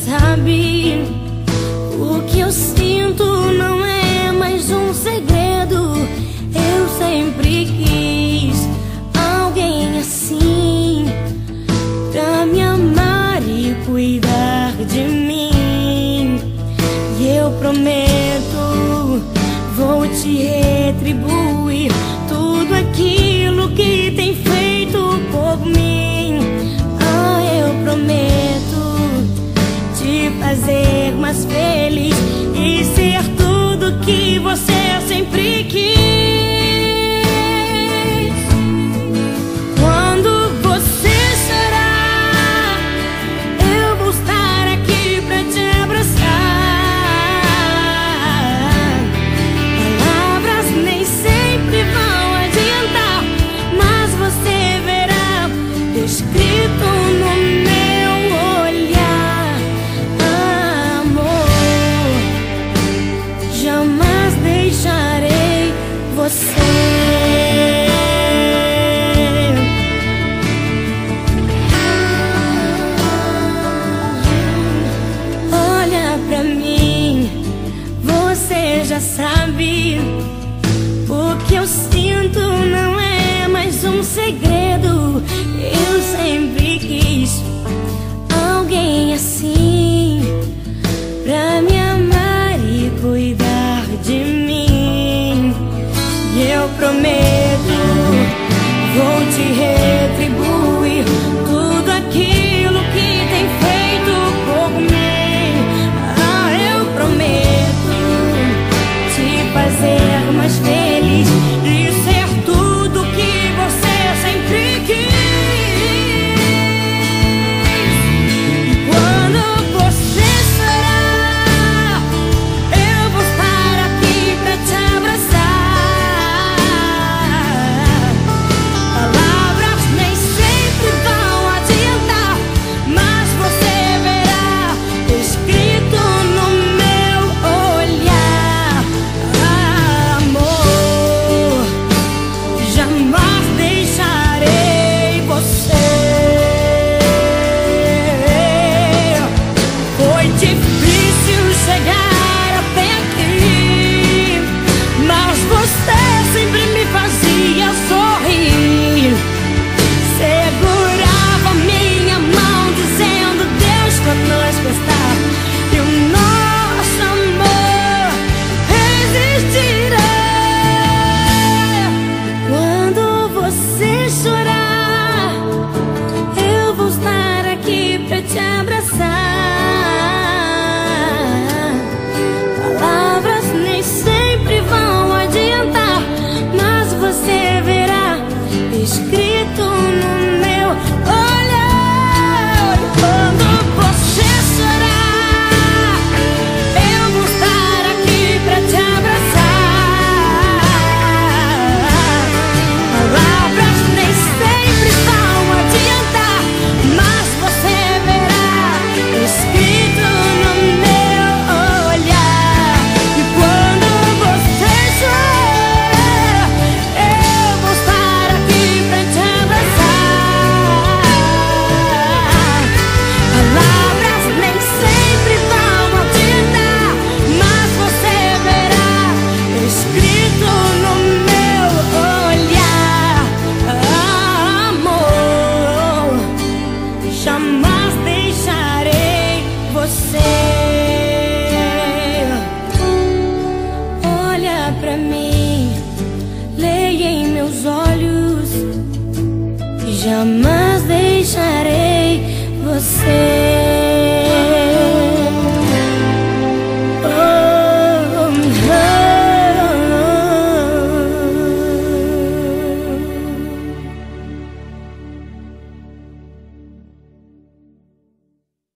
sabe. O que eu sinto não é mais um segredo. Eu sempre quis alguém assim, pra me amar e cuidar de mim. E eu prometo, vou te retribuir tudo aquilo que tem feito por mim. Ah, eu prometo te fazer mais feliz e ser tudo que você sempre quis. Quando você chorar, eu vou estar aqui pra te abraçar. Palavras nem sempre vão adiantar, mas você verá escrito no meu olhar: amor, jamais deixarei você. Olha pra mim, você já sabe. O que eu sinto não é mais um segredo. Eu sempre quis alguém assim, pra me amar e cuidar de mim. E eu prometo, vou te retribuir tudo aquilo que tem feito por mim. Ah, eu prometo te fazer mais feliz